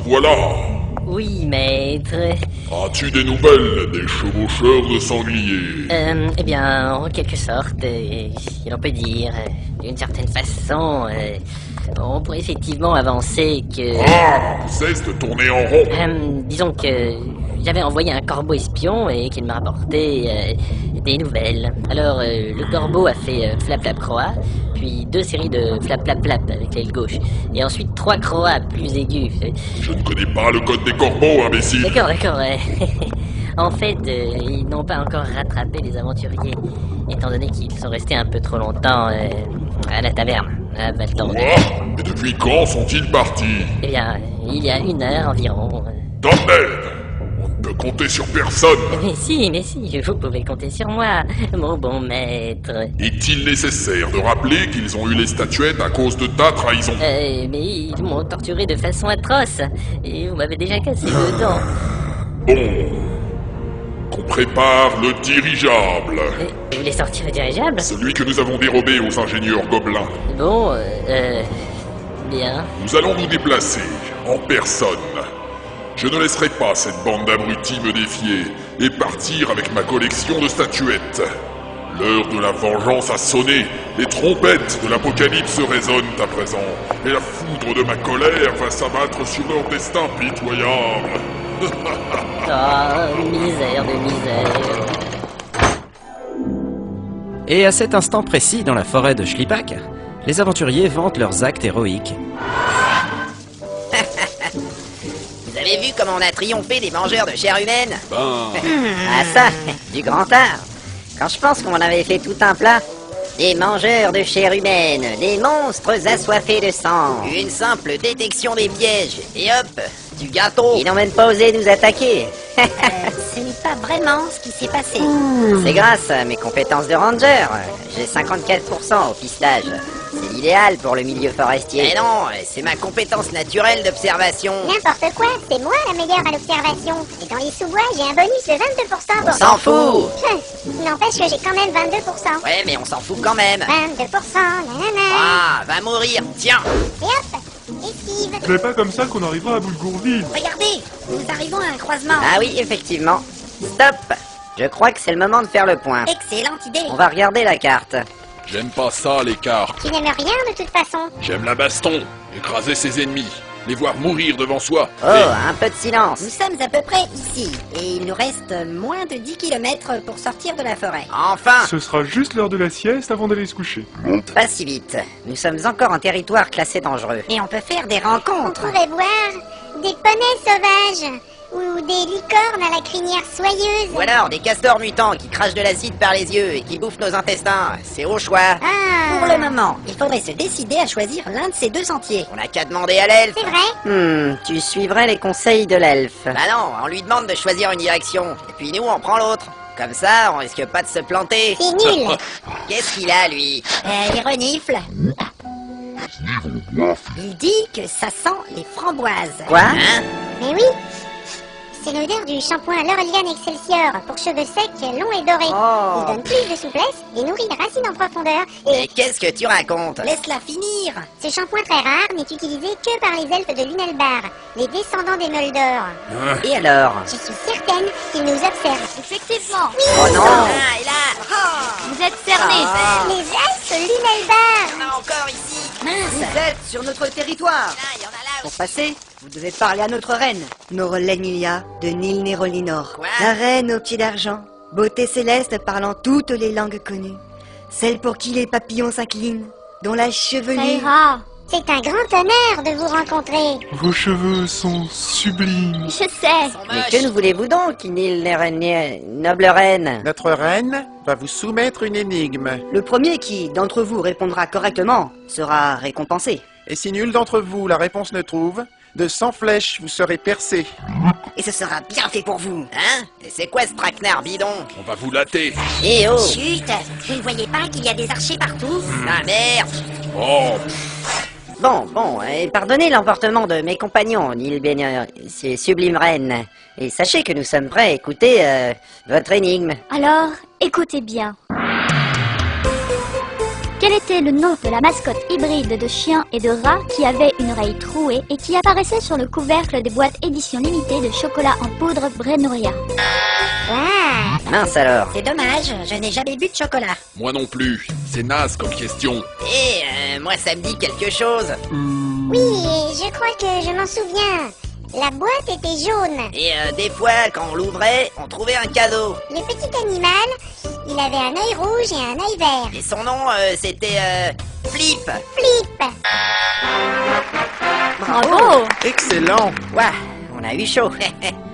voilà. Oui, maître. As-tu des nouvelles des chevaucheurs de sangliers? Eh bien, en quelque sorte, si l'on peut dire, d'une certaine façon, on pourrait effectivement avancer que... Ah, cesse de tourner en rond. Disons que j'avais envoyé un corbeau espion et qu'il m'a rapporté des nouvelles. Alors, le corbeau a fait flap flap croix, puis 2 séries de flap flap flap avec l'aile gauche, et ensuite 3 croix plus aigus. Je ne connais pas le code des corbeaux, imbécile. D'accord. En fait, ils n'ont pas encore rattrapé les aventuriers, étant donné qu'ils sont restés un peu trop longtemps à la taverne, à Valtorde. Quoi? Et depuis quand sont-ils partis? Eh bien, il y a 1 heure environ. Tonnerre! On ne peut compter sur personne. Mais si, vous pouvez compter sur moi, mon bon maître. Est-il nécessaire de rappeler qu'ils ont eu les statuettes à cause de ta trahison? Mais ils m'ont torturé de façon atroce, et vous m'avez déjà cassé le dent. Bon. Qu'on prépare le dirigeable. Vous voulez sortir le dirigeable? Celui que nous avons dérobé aux ingénieurs gobelins. Bon, bien. Nous allons nous déplacer, en personne. Je ne laisserai pas cette bande d'abrutis me défier et partir avec ma collection de statuettes. L'heure de la vengeance a sonné, les trompettes de l'apocalypse résonnent à présent, et la foudre de ma colère va s'abattre sur leur destin pitoyable. Oh, misère de misère. Et à cet instant précis, dans la forêt de Schlippack, les aventuriers vantent leurs actes héroïques. Vous avez vu comment on a triomphé des mangeurs de chair humaine? Ben... Ah ça, du grand art. Quand je pense qu'on avait fait tout un plat, des mangeurs de chair humaine, des monstres assoiffés de sang, une simple détection des pièges, et hop, du gâteau. Ils n'ont même pas osé nous attaquer. Ce n'est pas vraiment ce qui s'est passé. C'est grâce à mes compétences de ranger. J'ai 54% au pistage. C'est l'idéal pour le milieu forestier. Mais non, c'est ma compétence naturelle d'observation. N'importe quoi, c'est moi la meilleure à l'observation. Et dans les sous-bois, j'ai un bonus de 22% pour... On s'en fout. N'empêche que j'ai quand même 22%. Ouais, mais on s'en fout quand même. 22%, nanana. Ah, va mourir, tiens. Et hop, esquive. Ce n'est pas comme ça qu'on arrivera à Boulgourville. Regardez, nous arrivons à un croisement. Ah oui, effectivement. Stop. Je crois que c'est le moment de faire le point. Excellente idée. On va regarder la carte. J'aime pas ça, les cartes. Tu n'aimes rien de toute façon. J'aime la baston, écraser ses ennemis, les voir mourir devant soi. Oh, un peu de silence. Nous sommes à peu près ici. Et il nous reste moins de 10 km pour sortir de la forêt. Enfin, Ce sera juste l'heure de la sieste avant d'aller se coucher. pas si vite. Nous sommes encore en territoire classé dangereux. Mais on peut faire des On rencontres. On pourrait boire des poneys sauvages. Ou des licornes à la crinière soyeuse. Ou alors des castors mutants qui crachent de l'acide par les yeux et qui bouffent nos intestins. C'est au choix. Ah. Pour le moment, il faudrait se décider à choisir l'un de ces 2 sentiers. On n'a qu'à demander à l'elfe. C'est vrai? Tu suivrais les conseils de l'elfe. Bah non, on lui demande de choisir une direction. Et puis nous, on prend l'autre. Comme ça, on risque pas de se planter. C'est nul. Qu'est-ce qu'il a, lui? Il renifle. Il dit que ça sent les framboises. Quoi? Hein? Mais oui. C'est l'odeur du shampoing Laurelian Excelsior pour cheveux secs, longs et dorés. Oh. Il donne plus de souplesse et nourrit les racines en profondeur. Mais Et qu'est-ce que tu racontes? laisse-la finir. Ce shampoing très rare n'est utilisé que par les elfes de Lunelbar, les descendants des Moldor. Et alors? Je suis certaine qu'ils nous observent. Effectivement, Oh non! Ah, et là, vous êtes cernés. les elfes Lunelbar. Il y en a encore ici! Mince. Vous êtes sur notre territoire. Là, il y en a là Pour aussi! passer, vous devez parler à notre reine, Norolenilia de Nilnerolinor. Quoi? La reine aux pieds d'argent, beauté céleste parlant toutes les langues connues. Celle pour qui les papillons s'inclinent, dont la Ça chevelure... ira. C'est un grand honneur de vous rencontrer. Vos cheveux sont sublimes. Je sais. Ils sont Mais moches. que nous voulez-vous donc, noble reine? Notre reine va vous soumettre une énigme. Le premier qui, d'entre vous, répondra correctement sera récompensé. Et si nul d'entre vous la réponse ne trouve, de 100 flèches vous serez percé. Et ce sera bien fait pour vous. Hein? Et c'est quoi ce traquenard bidon? On va vous latter. Eh oh! Chut, vous ne voyez pas qu'il y a des archers partout? Ah merde! Oh, Bon, et pardonnez l'emportement de mes compagnons, c'est sublime reine. Et sachez que nous sommes prêts à écouter votre énigme. Alors, écoutez bien. Quel est C'était le nom de la mascotte hybride de chien et de rat qui avait une oreille trouée et qui apparaissait sur le couvercle des boîtes édition limitée de chocolat en poudre Brenouria. Ah, mince alors. C'est dommage, je n'ai jamais bu de chocolat. Moi non plus. C'est naze comme question. Moi ça me dit quelque chose. Oui, et je crois que je m'en souviens. La boîte était jaune. Et des fois, quand on l'ouvrait, on trouvait un cadeau. Le petit animal, il avait un œil rouge et un œil vert. Et son nom, c'était Flip. Flip. Bravo! Excellent. Ouah, on a eu chaud.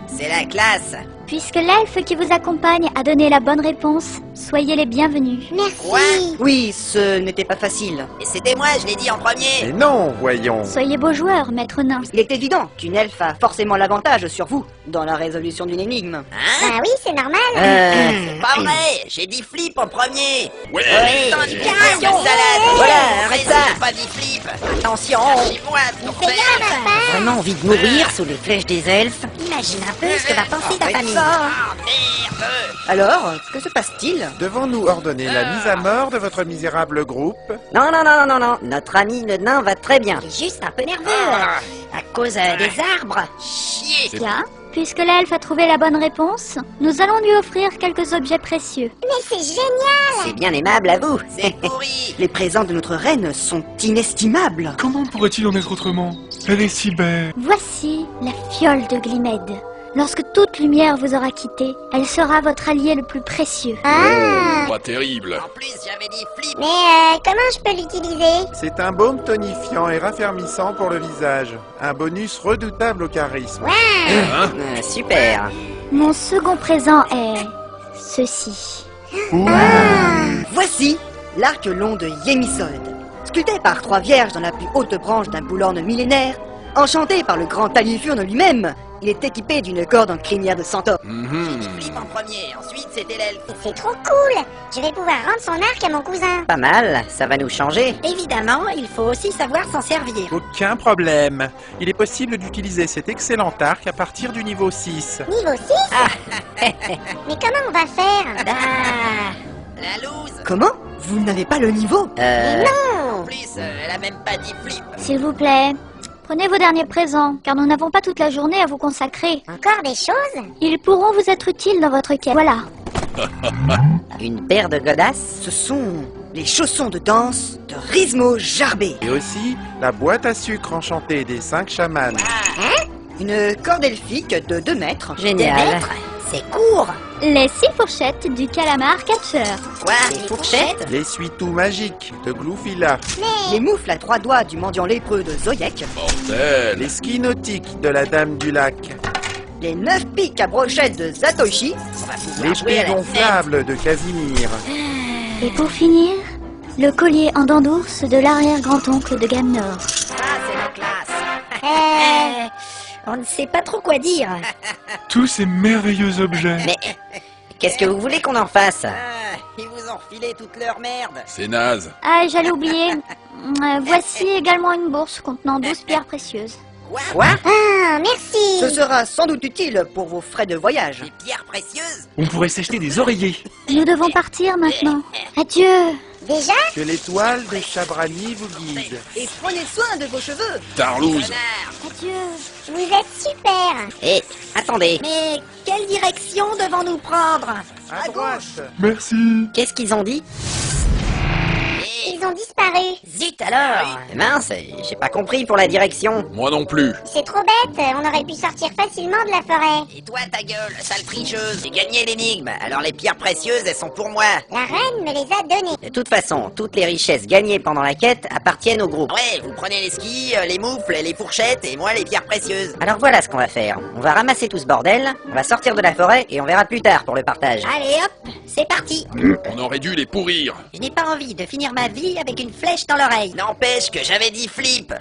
C'est la classe. Puisque l'elfe qui vous accompagne a donné la bonne réponse, soyez les bienvenus. Merci. Quoi? Oui, ce n'était pas facile. Et c'était moi, je l'ai dit en premier. Mais non, voyons. Soyez beaux joueurs, maître nain. Il est évident qu'une elfe a forcément l'avantage sur vous dans la résolution d'une énigme. Hein? Bah oui, c'est normal. C'est pas vrai. J'ai dit Flip en premier. Ouais. Putain, du salade. Voilà, arrête ça. J'ai pas dit Flip. Attention, Lâchez-moi, ton Fais gaffe, père. papa. vraiment envie de mourir sous les flèches des elfes. Imagine un peu ce que va penser ta famille. Ah, merde. Alors, que se passe-t-il? Devons-nous ordonner la mise à mort de votre misérable groupe? Non, non, non, non, non, notre ami le nain va très bien. Il est juste un peu nerveux. À cause des arbres. Chier. Bien. Puisque l'elfe a trouvé la bonne réponse, nous allons lui offrir quelques objets précieux. Mais c'est génial. C'est bien aimable à vous. C'est pourri. Les présents de notre reine sont inestimables. Comment pourrait-il en être autrement? Elle est si belle. Voici la fiole de Glimmed. Lorsque toute lumière vous aura quitté, elle sera votre allié le plus précieux. Ah. Pas terrible. En plus, j'avais dit Flip. Mais comment je peux l'utiliser? C'est un baume tonifiant et raffermissant pour le visage. Un bonus redoutable au charisme. Super. Mon second présent est... ceci. Voici l'arc long de Yemisold. Sculpté par 3 vierges dans la plus haute branche d'un boulorne millénaire, enchanté par le grand Talifurne lui-même, il est équipé d'une corde en crinière de centaure. Flip en premier. Ensuite, c'était l'elfe. C'est trop cool. Je vais pouvoir rendre son arc à mon cousin. Pas mal, ça va nous changer. Évidemment, il faut aussi savoir s'en servir. Aucun problème. Il est possible d'utiliser cet excellent arc à partir du niveau 6. Niveau 6. Mais comment on va faire? La loose. Comment? Vous n'avez pas le niveau? En plus, elle a même pas dit Flip. S'il vous plaît, prenez vos derniers présents, car nous n'avons pas toute la journée à vous consacrer. Encore des choses? Ils pourront vous être utiles dans votre quête. Voilà. Une paire de godasses? Ce sont les chaussons de danse de Rizmo Jarbé. Et aussi la boîte à sucre enchantée des 5 chamans. Une corde elfique de 2 mètres. Génial. C'est court. Les 6 fourchettes du calamar catcheur. Quoi? Des fourchettes? L'essuie-tout magique de Gloufila. Les moufles à 3 doigts du mendiant lépreux de Zoyek. Bordel. Les skis nautiques de la Dame du Lac. Les 9 pics à brochettes de Zatoshi. On va pouvoir Les jouer à pieds la gonflables de Casimir. Et pour finir, le collier en dents d'ours de l'arrière-grand-oncle de Gamnor. Ça, c'est la classe. On ne sait pas trop quoi dire. Tous ces merveilleux objets. Mais Qu'est-ce que vous voulez qu'on en fasse? ils vous ont refilé toute leur merde. C'est naze. Ah, j'allais oublier. Voici également une bourse contenant 12 pierres précieuses. Quoi? Ah, merci. Ce sera sans doute utile pour vos frais de voyage. Des pierres précieuses? On pourrait s'acheter des oreillers. Nous devons partir maintenant. Adieu. Déjà? Que l'étoile de Chabrani vous guide. Et prenez soin de vos cheveux. Tarlouse. Adieu. Vous êtes super. Et attendez, Mais quelle direction devons-nous prendre? À droite. Merci. Qu'est-ce qu'ils ont dit? Ils ont disparu. zut alors. Mince, j'ai pas compris pour la direction. Moi non plus. C'est trop bête, on aurait pu sortir facilement de la forêt. Et toi, ta gueule, sale tricheuse. J'ai gagné l'énigme, alors les pierres précieuses, elles sont pour moi. La reine me les a données. De toute façon, toutes les richesses gagnées pendant la quête appartiennent au groupe. Ouais, vous prenez les skis, les moufles, les fourchettes, et moi les pierres précieuses. Alors voilà ce qu'on va faire. On va ramasser tout ce bordel, on va sortir de la forêt et on verra plus tard pour le partage. Allez hop, c'est parti. On aurait dû les pourrir. Je n'ai pas envie de finir ma vie avec une flèche dans l'oreille. N'empêche que j'avais dit Flip.